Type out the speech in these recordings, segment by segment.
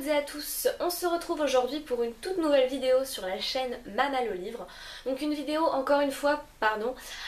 toutes et à tous, on se retrouve aujourd'hui pour une toute nouvelle vidéo sur la chaîne Mama le livre. Donc une vidéo encore une fois,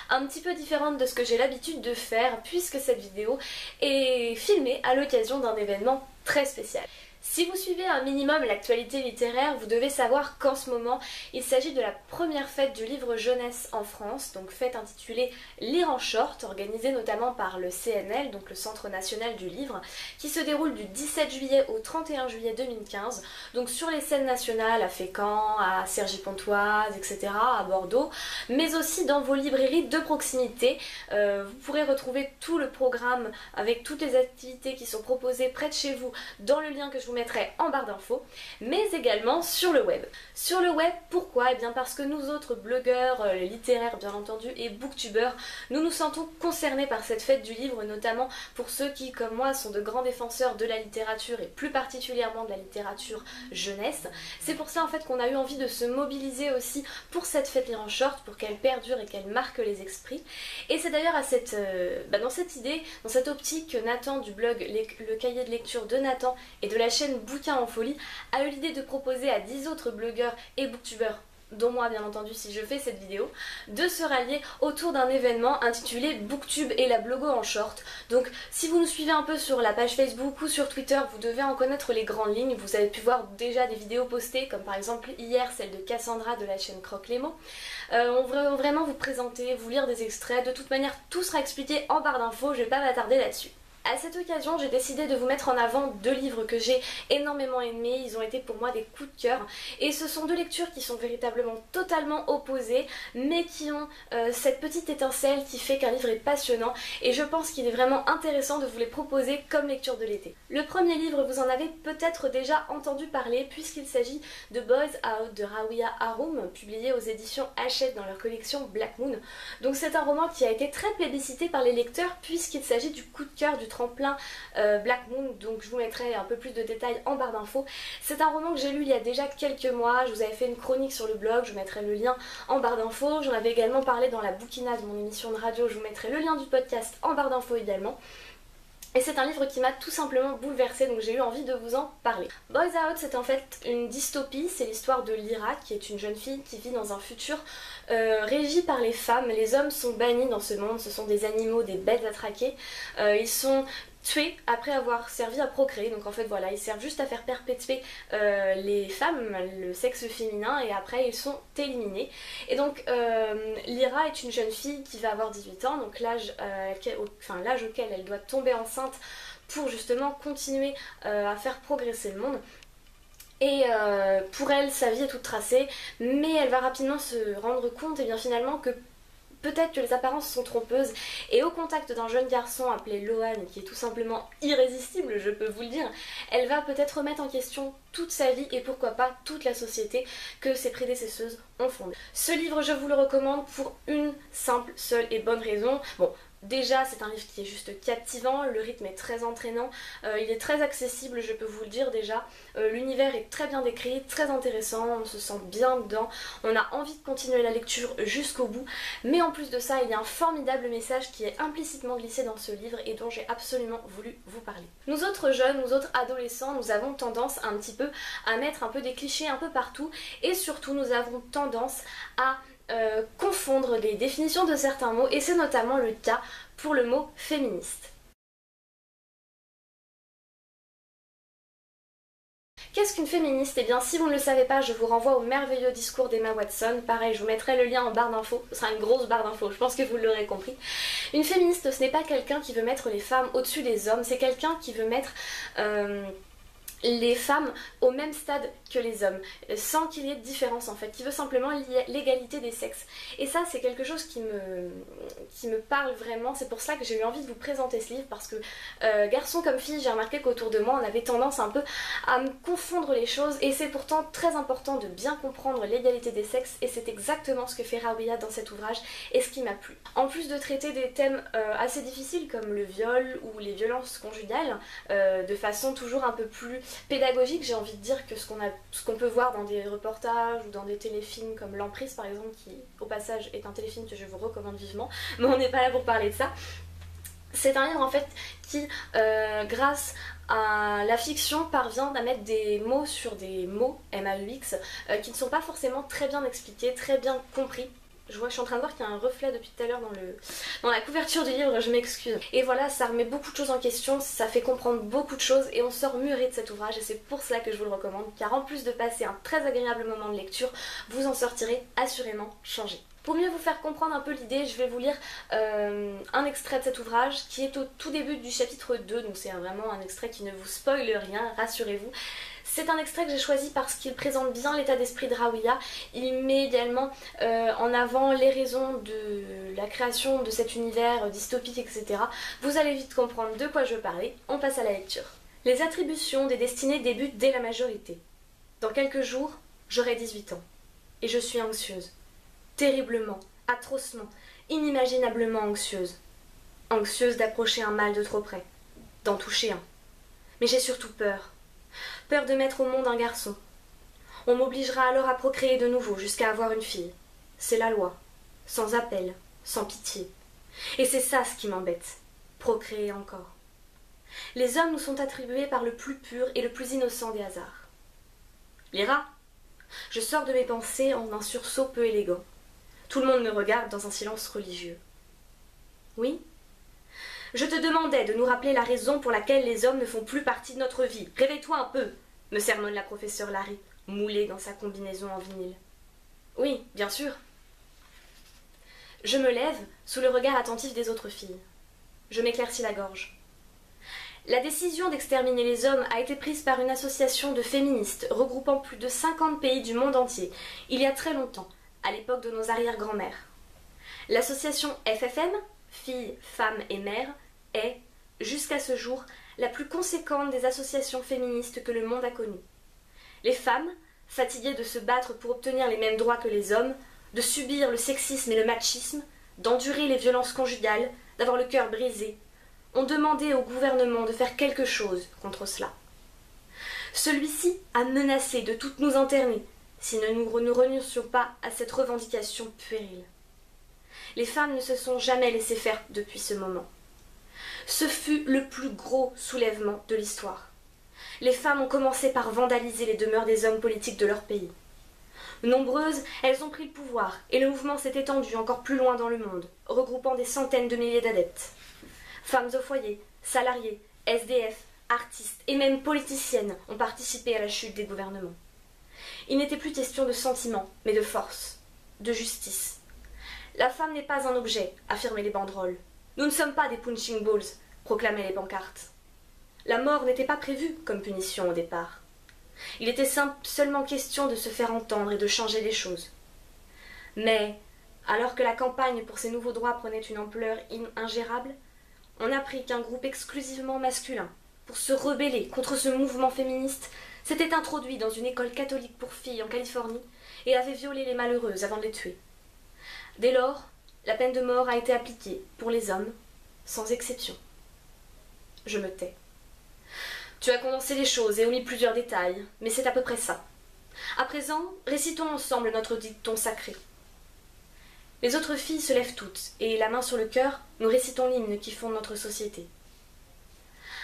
un petit peu différente de ce que j'ai l'habitude de faire puisque cette vidéo est filmée à l'occasion d'un événement très spécial. Si vous suivez un minimum l'actualité littéraire, vous devez savoir qu'en ce moment, il s'agit de la première fête du livre jeunesse en France, donc fête intitulée Lire en short, organisée notamment par le CNL, donc le Centre national du livre, qui se déroule du 17 juillet au 31 juillet 2015, donc sur les scènes nationales à Fécamp, à Cergy-Pontoise, etc., à Bordeaux, mais aussi dans vos librairies de proximité. Vous pourrez retrouver tout le programme avec toutes les activités qui sont proposées près de chez vous dans le lien que je vous mettrai en barre d'infos, mais également sur le web. Sur le web, pourquoi? Eh bien parce que nous autres blogueurs littéraires bien entendu et booktubeurs, nous nous sentons concernés par cette fête du livre, notamment pour ceux qui, comme moi, sont de grands défenseurs de la littérature et plus particulièrement de la littérature jeunesse. C'est pour ça en fait qu'on a eu envie de se mobiliser aussi pour cette fête Lire en short, pour qu'elle perdure et qu'elle marque les esprits. Et c'est d'ailleurs dans cette idée, dans cette optique que Nathan du blog Le Cahier de lecture de Nathan et de la chaîne Bouquin en folie a eu l'idée de proposer à 10 autres blogueurs et booktubeurs, dont moi bien entendu si je fais cette vidéo, de se rallier autour d'un événement intitulé Booktube et la blogo en short. Donc si vous nous suivez un peu sur la page Facebook ou sur Twitter, vous devez en connaître les grandes lignes. Vous avez pu voir déjà des vidéos postées, comme par exemple hier celle de Cassandra de la chaîne Croque les mots. On va vraiment vous présenter, vous lire des extraits. De toute manière tout sera expliqué en barre d'infos, je vais pas m'attarder là-dessus. À cette occasion, j'ai décidé de vous mettre en avant deux livres que j'ai énormément aimés. Ils ont été pour moi des coups de cœur. Et ce sont deux lectures qui sont véritablement totalement opposées, mais qui ont cette petite étincelle qui fait qu'un livre est passionnant. Et je pense qu'il est vraiment intéressant de vous les proposer comme lecture de l'été. Le premier livre, vous en avez peut-être déjà entendu parler, puisqu'il s'agit de Boys Out de Rawia Haroum, publié aux éditions Hachette dans leur collection Black Moon. Donc c'est un roman qui a été très plébiscité par les lecteurs, puisqu'il s'agit du coup de cœur du tremplin Black Moon, donc je vous mettrai un peu plus de détails en barre d'infos. C'est un roman que j'ai lu il y a déjà quelques mois, je vous avais fait une chronique sur le blog, je vous mettrai le lien en barre d'infos, j'en avais également parlé dans la bouquinade, mon émission de radio, je vous mettrai le lien du podcast en barre d'infos également. Et c'est un livre qui m'a tout simplement bouleversée, donc j'ai eu envie de vous en parler. Boys Out, c'est en fait une dystopie, c'est l'histoire de Lyra, qui est une jeune fille qui vit dans un futur régi par les femmes. Les hommes sont bannis dans ce monde, ce sont des animaux, des bêtes à traquer. Ils sont tués après avoir servi à procréer, donc en fait voilà, ils servent juste à faire perpétuer les femmes, le sexe féminin, et après ils sont éliminés. Et donc Lyra est une jeune fille qui va avoir 18 ans, donc l'âge auquel elle doit tomber enceinte pour justement continuer à faire progresser le monde. Et pour elle, sa vie est toute tracée, mais elle va rapidement se rendre compte et bien finalement que peut-être que les apparences sont trompeuses, et au contact d'un jeune garçon appelé Lohan, qui est tout simplement irrésistible, je peux vous le dire, elle va peut-être remettre en question toute sa vie et pourquoi pas toute la société que ses prédécesseuses ont fondée. Ce livre, je vous le recommande pour une simple, seule et bonne raison. Bon, déjà, c'est un livre qui est juste captivant, le rythme est très entraînant, il est très accessible, je peux vous le dire déjà. L'univers est très bien décrit, très intéressant, on se sent bien dedans, on a envie de continuer la lecture jusqu'au bout. Mais en plus de ça, il y a un formidable message qui est implicitement glissé dans ce livre et dont j'ai absolument voulu vous parler. Nous autres jeunes, nous autres adolescents, nous avons tendance un petit peu à mettre un peu des clichés un peu partout, et surtout nous avons tendance à confondre les définitions de certains mots, et c'est notamment le cas pour le mot féministe. Qu'est-ce qu'une féministe? Eh bien, si vous ne le savez pas, je vous renvoie au merveilleux discours d'Emma Watson. Pareil, je vous mettrai le lien en barre d'infos. Ce sera une grosse barre d'infos, je pense que vous l'aurez compris. Une féministe, ce n'est pas quelqu'un qui veut mettre les femmes au-dessus des hommes, c'est quelqu'un qui veut mettre les femmes au même stade que les hommes, sans qu'il y ait de différence en fait, qui veut simplement l'égalité des sexes. Et ça, c'est quelque chose qui me parle vraiment. C'est pour ça que j'ai eu envie de vous présenter ce livre, parce que garçon comme fille, j'ai remarqué qu'autour de moi on avait tendance un peu à me confondre les choses, et c'est pourtant très important de bien comprendre l'égalité des sexes, et c'est exactement ce que fait Rawia dans cet ouvrage et ce qui m'a plu. En plus de traiter des thèmes assez difficiles comme le viol ou les violences conjugales de façon toujours un peu plus pédagogique, j'ai envie de dire que ce qu'on peut voir dans des reportages ou dans des téléfilms comme L'Emprise par exemple, qui au passage est un téléfilm que je vous recommande vivement, mais on n'est pas là pour parler de ça. C'est un livre en fait qui, grâce La fiction parvient à mettre des mots sur des mots, M-A-U-X, qui ne sont pas forcément très bien expliqués, très bien compris. Je suis en train de voir qu'il y a un reflet depuis tout à l'heure dans la couverture du livre, je m'excuse. Et voilà, ça remet beaucoup de choses en question, ça fait comprendre beaucoup de choses et on sort mûré de cet ouvrage et c'est pour cela que je vous le recommande, car en plus de passer un très agréable moment de lecture, vous en sortirez assurément changé. Pour mieux vous faire comprendre un peu l'idée, je vais vous lire un extrait de cet ouvrage qui est au tout début du chapitre 2, donc c'est vraiment un extrait qui ne vous spoile rien, rassurez-vous. C'est un extrait que j'ai choisi parce qu'il présente bien l'état d'esprit de Rawiya. Il met également en avant les raisons de la création de cet univers dystopique, etc. Vous allez vite comprendre de quoi je veux parler. On passe à la lecture. Les attributions des destinées débutent dès la majorité. Dans quelques jours, j'aurai 18 ans. Et je suis anxieuse. Terriblement, atrocement, inimaginablement anxieuse. Anxieuse d'approcher un mal de trop près, d'en toucher un. Mais j'ai surtout peur. Peur de mettre au monde un garçon. On m'obligera alors à procréer de nouveau jusqu'à avoir une fille. C'est la loi, sans appel, sans pitié. Et c'est ça ce qui m'embête, procréer encore. Les hommes nous sont attribués par le plus pur et le plus innocent des hasards. Les rats. Je sors de mes pensées en un sursaut peu élégant. Tout le monde me regarde dans un silence religieux. Oui ? Je te demandais de nous rappeler la raison pour laquelle les hommes ne font plus partie de notre vie. Réveille-toi un peu, me sermonne la professeure Larry, moulée dans sa combinaison en vinyle. Oui, bien sûr. Je me lève sous le regard attentif des autres filles. Je m'éclaircis la gorge. La décision d'exterminer les hommes a été prise par une association de féministes regroupant plus de 50 pays du monde entier, il y a très longtemps, à l'époque de nos arrière-grand-mères. L'association FFM, Filles, Femmes et Mères, est, jusqu'à ce jour, la plus conséquente des associations féministes que le monde a connues. Les femmes, fatiguées de se battre pour obtenir les mêmes droits que les hommes, de subir le sexisme et le machisme, d'endurer les violences conjugales, d'avoir le cœur brisé, ont demandé au gouvernement de faire quelque chose contre cela. Celui-ci a menacé de toutes nous interner si nous ne renoncions pas à cette revendication puérile. Les femmes ne se sont jamais laissées faire depuis ce moment. Ce fut le plus gros soulèvement de l'histoire. Les femmes ont commencé par vandaliser les demeures des hommes politiques de leur pays. Nombreuses, elles ont pris le pouvoir et le mouvement s'est étendu encore plus loin dans le monde, regroupant des centaines de milliers d'adeptes. Femmes au foyer, salariés, SDF, artistes et même politiciennes ont participé à la chute des gouvernements. Il n'était plus question de sentiments, mais de force, de justice. La femme n'est pas un objet, affirmaient les banderoles. Nous ne sommes pas des punching balls, proclamaient les pancartes. La mort n'était pas prévue comme punition au départ. Il était seulement question de se faire entendre et de changer les choses. Mais, alors que la campagne pour ces nouveaux droits prenait une ampleur ingérable, on apprit qu'un groupe exclusivement masculin, pour se rebeller contre ce mouvement féministe, s'était introduit dans une école catholique pour filles en Californie et avait violé les malheureuses avant de les tuer. Dès lors, la peine de mort a été appliquée pour les hommes, sans exception. Je me tais. Tu as condensé les choses et omis plusieurs détails, mais c'est à peu près ça. À présent, récitons ensemble notre dicton sacré. Les autres filles se lèvent toutes, et, la main sur le cœur, nous récitons l'hymne qui fonde notre société.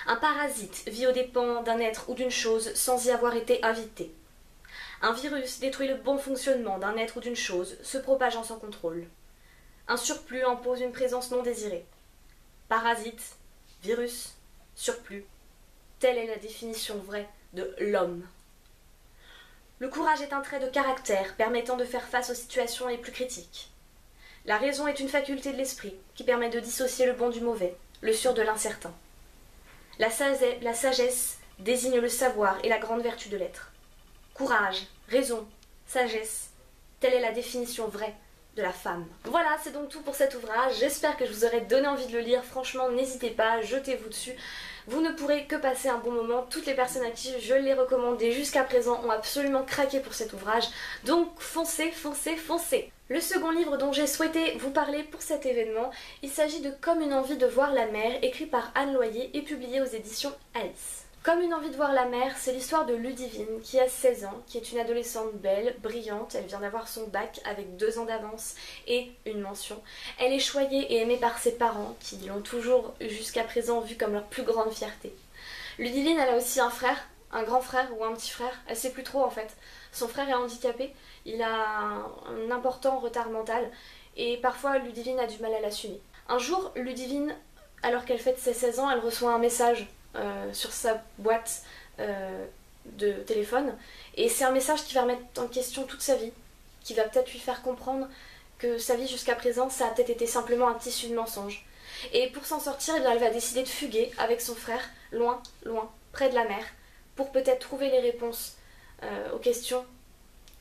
Un parasite vit aux dépens d'un être ou d'une chose sans y avoir été invité. Un virus détruit le bon fonctionnement d'un être ou d'une chose, se propageant sans contrôle. Un surplus impose une présence non désirée. Parasite, virus, surplus, telle est la définition vraie de l'homme. Le courage est un trait de caractère permettant de faire face aux situations les plus critiques. La raison est une faculté de l'esprit qui permet de dissocier le bon du mauvais, le sûr de l'incertain. La sagesse désigne le savoir et la grande vertu de l'être. Courage, raison, sagesse, telle est la définition vraie de la femme. Voilà, c'est donc tout pour cet ouvrage. J'espère que je vous aurai donné envie de le lire. Franchement, n'hésitez pas, jetez-vous dessus. Vous ne pourrez que passer un bon moment. Toutes les personnes à qui je l'ai recommandé jusqu'à présent ont absolument craqué pour cet ouvrage. Donc foncez, foncez, foncez. Le second livre dont j'ai souhaité vous parler pour cet événement, il s'agit de Comme une envie de voir la mer, écrit par Anne Loyer et publié aux éditions Alice. Comme une envie de voir la mer, c'est l'histoire de Ludivine qui a 16 ans, qui est une adolescente belle, brillante, elle vient d'avoir son bac avec 2 ans d'avance et une mention. Elle est choyée et aimée par ses parents qui l'ont toujours jusqu'à présent vue comme leur plus grande fierté. Ludivine, elle a aussi un frère, un grand frère ou un petit frère, elle sait plus trop en fait. Son frère est handicapé, il a un important retard mental et parfois Ludivine a du mal à l'assumer. Un jour, Ludivine, alors qu'elle fête ses 16 ans, elle reçoit un message sur sa boîte de téléphone et c'est un message qui va remettre en question toute sa vie, qui va peut-être lui faire comprendre que sa vie jusqu'à présent, ça a peut-être été simplement un tissu de mensonges. Et pour s'en sortir, eh bien, elle va décider de fuguer avec son frère, loin, loin, près de la mer, pour peut-être trouver les réponses aux questions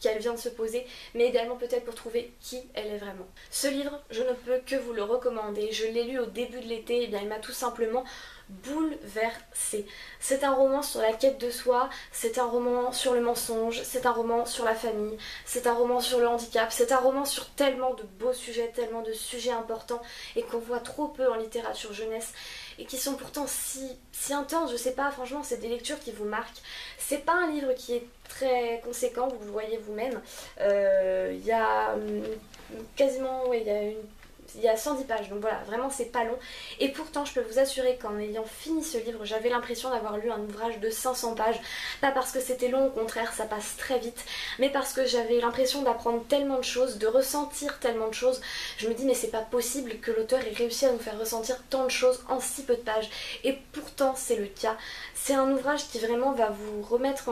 qu'elle vient de se poser, mais également peut-être pour trouver qui elle est vraiment. Ce livre, je ne peux que vous le recommander. Je l'ai lu au début de l'été, et bien il m'a tout simplement bouleversée. C'est un roman sur la quête de soi, c'est un roman sur le mensonge, c'est un roman sur la famille, c'est un roman sur le handicap, c'est un roman sur tellement de beaux sujets, tellement de sujets importants et qu'on voit trop peu en littérature jeunesse et qui sont pourtant si intenses, je sais pas, franchement c'est des lectures qui vous marquent. C'est pas un livre qui est très conséquent, vous le voyez vous-même. Il y a quasiment, ouais, il y a 110 pages, donc voilà, vraiment c'est pas long. Et pourtant, je peux vous assurer qu'en ayant fini ce livre, j'avais l'impression d'avoir lu un ouvrage de 500 pages. Pas parce que c'était long, au contraire, ça passe très vite, mais parce que j'avais l'impression d'apprendre tellement de choses, de ressentir tellement de choses. Je me dis, mais c'est pas possible que l'auteur ait réussi à nous faire ressentir tant de choses en si peu de pages. Et pourtant, c'est le cas. C'est un ouvrage qui vraiment va vous remettre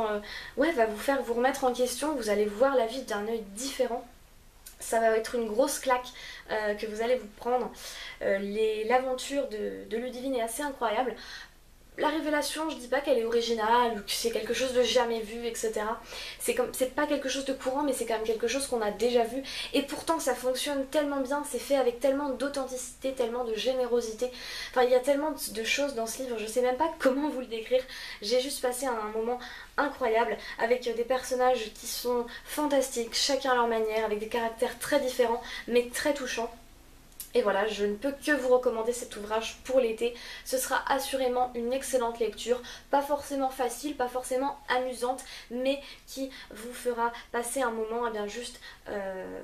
va vous faire vous remettre en question. Vous allez voir la vie d'un œil différent. Ça va être une grosse claque que vous allez vous prendre. L'aventure de Ludivine est assez incroyable. La révélation, je dis pas qu'elle est originale ou que c'est quelque chose de jamais vu, etc. C'est pas quelque chose de courant, mais c'est quand même quelque chose qu'on a déjà vu. Et pourtant, ça fonctionne tellement bien, c'est fait avec tellement d'authenticité, tellement de générosité. Enfin, il y a tellement de choses dans ce livre, je sais même pas comment vous le décrire. J'ai juste passé un moment incroyable avec des personnages qui sont fantastiques, chacun à leur manière, avec des caractères très différents, mais très touchants. Et voilà, je ne peux que vous recommander cet ouvrage pour l'été. Ce sera assurément une excellente lecture, pas forcément facile, pas forcément amusante, mais qui vous fera passer un moment bien juste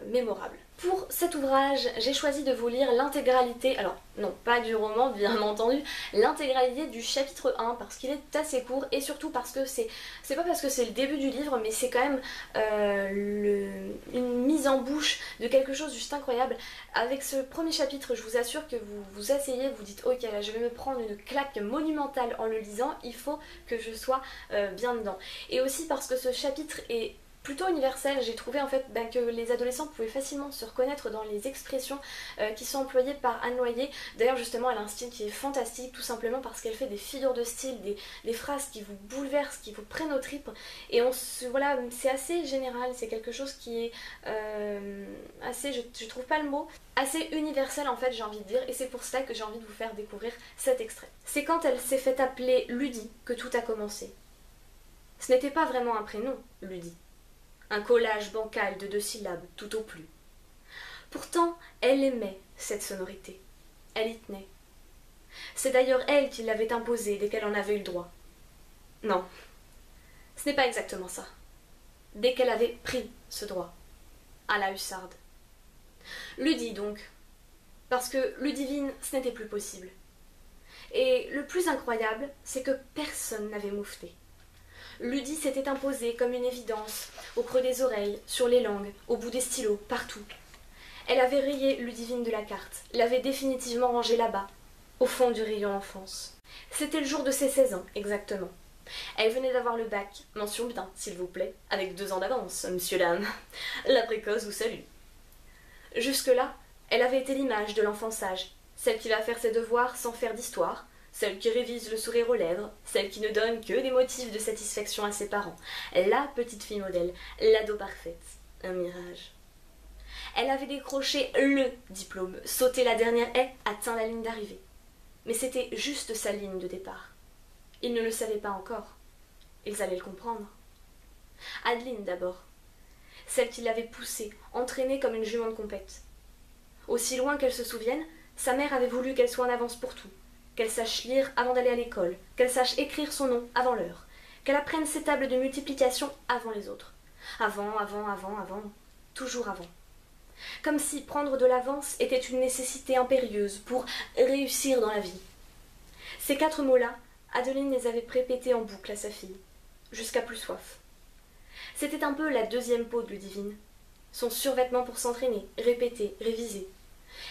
mémorable. Pour cet ouvrage, j'ai choisi de vous lire l'intégralité, alors non, pas du roman bien entendu, l'intégralité du chapitre 1 parce qu'il est assez court et surtout parce que c'est pas parce que c'est le début du livre, mais c'est quand même une mise en bouche de quelque chose de juste incroyable. Avec ce premier chapitre, je vous assure que vous vous asseyez, vous dites ok, là je vais me prendre une claque monumentale en le lisant, il faut que je sois bien dedans. Et aussi parce que ce chapitre est plutôt universel, j'ai trouvé en fait que les adolescents pouvaient facilement se reconnaître dans les expressions qui sont employées par Anne Loyer. D'ailleurs justement elle a un style qui est fantastique tout simplement parce qu'elle fait des figures de style, des phrases qui vous bouleversent, qui vous prennent aux tripes et voilà, c'est assez général, c'est quelque chose qui est assez, je trouve pas le mot, assez universel en fait j'ai envie de dire et c'est pour cela que j'ai envie de vous faire découvrir cet extrait. C'est quand elle s'est fait appeler Ludie que tout a commencé. Ce n'était pas vraiment un prénom, Ludie. Un collage bancal de 2 syllabes, tout au plus. Pourtant, elle aimait cette sonorité. Elle y tenait. C'est d'ailleurs elle qui l'avait imposée dès qu'elle en avait eu le droit. Non, ce n'est pas exactement ça. Dès qu'elle avait pris ce droit. À la hussarde. Ludie donc. Parce que Ludivine, ce n'était plus possible. Et le plus incroyable, c'est que personne n'avait moufté. Ludie s'était imposée comme une évidence, au creux des oreilles, sur les langues, au bout des stylos, partout. Elle avait rayé Ludivine de la carte, l'avait définitivement rangée là-bas, au fond du rayon enfance. C'était le jour de ses 16 ans, exactement. Elle venait d'avoir le bac, mention bien, s'il vous plaît, avec 2 ans d'avance, monsieur dame. La précoce vous salue. Jusque-là, elle avait été l'image de l'enfant sage, celle qui va faire ses devoirs sans faire d'histoire, celle qui révise le sourire aux lèvres, celle qui ne donne que des motifs de satisfaction à ses parents, la petite fille modèle, l'ado parfaite, un mirage. Elle avait décroché le diplôme, sauté la dernière haie, atteint la ligne d'arrivée. Mais c'était juste sa ligne de départ. Ils ne le savaient pas encore. Ils allaient le comprendre. Adeline d'abord, celle qui l'avait poussée, entraînée comme une jument de compète. Aussi loin qu'elle se souvienne, sa mère avait voulu qu'elle soit en avance pour tout. Qu'elle sache lire avant d'aller à l'école, qu'elle sache écrire son nom avant l'heure, qu'elle apprenne ses tables de multiplication avant les autres. Avant, toujours avant. Comme si prendre de l'avance était une nécessité impérieuse pour réussir dans la vie. Ces 4 mots-là Adeline les avait répétées en boucle à sa fille, jusqu'à plus soif. C'était un peu la deuxième peau de Ludivine, son survêtement pour s'entraîner, répéter, réviser.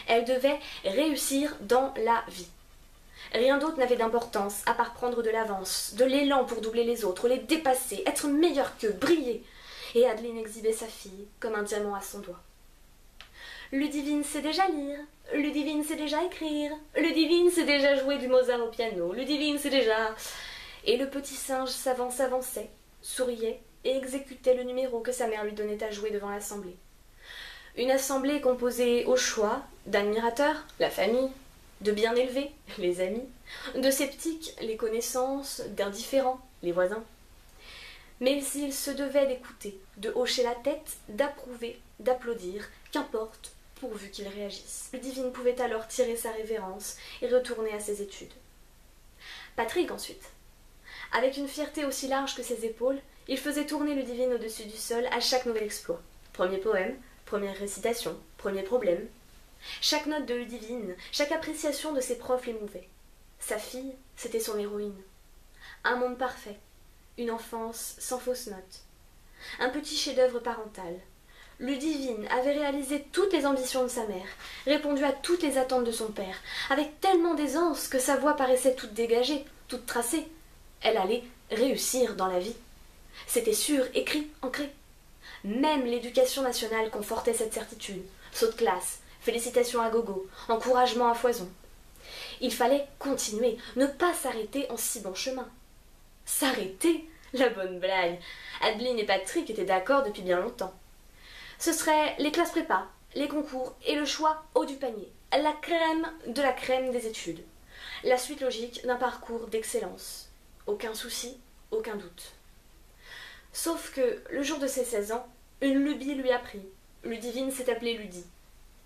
Elle devait réussir dans la vie. Rien d'autre n'avait d'importance à part prendre de l'avance, de l'élan pour doubler les autres, les dépasser, être meilleure qu'eux, briller. Et Adeline exhibait sa fille comme un diamant à son doigt. Ludivine sait déjà lire, Ludivine sait déjà écrire, Ludivine sait déjà jouer du Mozart au piano, Ludivine sait déjà... Et le petit singe savant s'avançait, souriait et exécutait le numéro que sa mère lui donnait à jouer devant l'assemblée. Une assemblée composée au choix d'admirateurs, la famille, de bien élevés, les amis, de sceptiques, les connaissances, d'indifférents, les voisins. Mais il se devait d'écouter, de hocher la tête, d'approuver, d'applaudir, qu'importe, pourvu qu'il réagisse. Ludivine pouvait alors tirer sa révérence et retourner à ses études. Patrick ensuite. Avec une fierté aussi large que ses épaules, il faisait tourner Ludivine au-dessus du sol à chaque nouvel exploit. Premier poème, première récitation, premier problème. Chaque note de Ludivine, chaque appréciation de ses profs l'émouvait. Sa fille, c'était son héroïne. Un monde parfait, une enfance sans fausses notes. Un petit chef-d'œuvre parental. Ludivine avait réalisé toutes les ambitions de sa mère, répondu à toutes les attentes de son père, avec tellement d'aisance que sa voix paraissait toute dégagée, toute tracée. Elle allait réussir dans la vie. C'était sûr, écrit, ancré. Même l'éducation nationale confortait cette certitude. Saut de classe, félicitations à gogo, encouragement à foison. Il fallait continuer, ne pas s'arrêter en si bon chemin. S'arrêter? La bonne blague. Adeline et Patrick étaient d'accord depuis bien longtemps. Ce seraient les classes prépa, les concours et le choix haut du panier. La crème de la crème des études. La suite logique d'un parcours d'excellence. Aucun souci, aucun doute. Sauf que, le jour de ses 16 ans, une lubie lui a pris. Ludivine s'est appelée Ludie.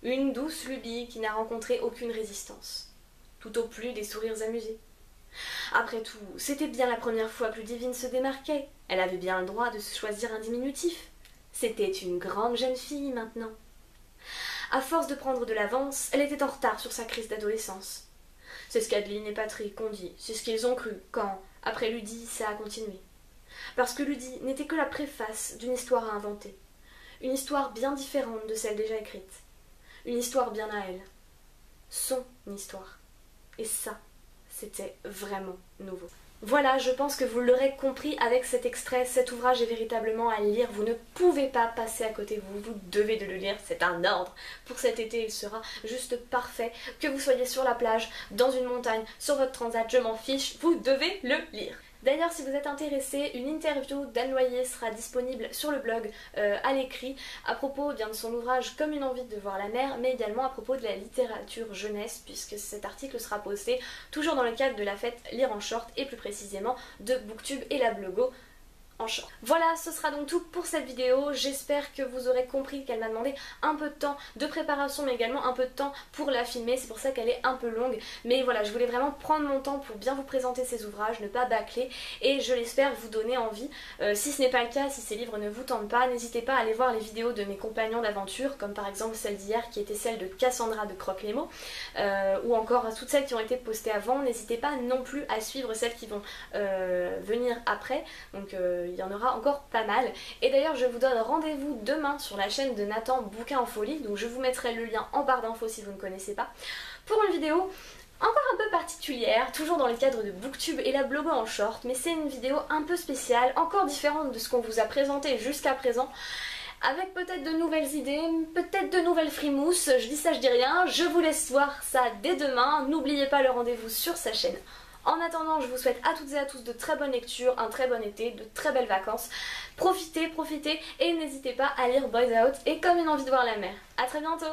Une douce lubie qui n'a rencontré aucune résistance. Tout au plus des sourires amusés. Après tout, c'était bien la première fois que Ludivine se démarquait. Elle avait bien le droit de se choisir un diminutif. C'était une grande jeune fille maintenant. À force de prendre de l'avance, elle était en retard sur sa crise d'adolescence. C'est ce qu'Adeline et Patrick ont dit, c'est ce qu'ils ont cru quand, après Ludie, ça a continué. Parce que Ludie n'était que la préface d'une histoire à inventer. Une histoire bien différente de celle déjà écrite. Une histoire bien à elle. Son histoire. Et ça, c'était vraiment nouveau. Voilà, je pense que vous l'aurez compris avec cet extrait, cet ouvrage est véritablement à lire, vous ne pouvez pas passer à côté, vous devez de le lire, c'est un ordre. Pour cet été, il sera juste parfait, que vous soyez sur la plage, dans une montagne, sur votre transat, je m'en fiche, vous devez le lire. D'ailleurs, si vous êtes intéressé, une interview d'Anne Loyer sera disponible sur le blog à l'écrit à propos bien de son ouvrage Comme une envie de voir la mer, mais également à propos de la littérature jeunesse, puisque cet article sera posté toujours dans le cadre de la fête Lire en short et plus précisément de Booktube et la Blogo en short. Voilà, ce sera donc tout pour cette vidéo. J'espère que vous aurez compris qu'elle m'a demandé un peu de temps de préparation mais également un peu de temps pour la filmer. C'est pour ça qu'elle est un peu longue. Mais voilà, je voulais vraiment prendre mon temps pour bien vous présenter ces ouvrages, ne pas bâcler et je l'espère vous donner envie. Si ce n'est pas le cas, si ces livres ne vous tentent pas, n'hésitez pas à aller voir les vidéos de mes compagnons d'aventure, comme par exemple celle d'hier qui était celle de Cassandra de Croque les mots, ou encore toutes celles qui ont été postées avant. N'hésitez pas non plus à suivre celles qui vont venir après. Donc il y en aura encore pas mal. Et d'ailleurs je vous donne rendez-vous demain sur la chaîne de Nathan Bouquin en folie, donc je vous mettrai le lien en barre d'infos si vous ne connaissez pas, pour une vidéo encore un peu particulière, toujours dans le cadre de Booktube et la Blogo en short, mais c'est une vidéo un peu spéciale, encore différente de ce qu'on vous a présenté jusqu'à présent, avec peut-être de nouvelles idées, peut-être de nouvelles frimousses, je dis ça je dis rien, je vous laisse voir ça dès demain, n'oubliez pas le rendez-vous sur sa chaîne. En attendant, je vous souhaite à toutes et à tous de très bonnes lectures, un très bon été, de très belles vacances. Profitez, profitez et n'hésitez pas à lire Boys Out et Comme une envie de voir la mer. A très bientôt!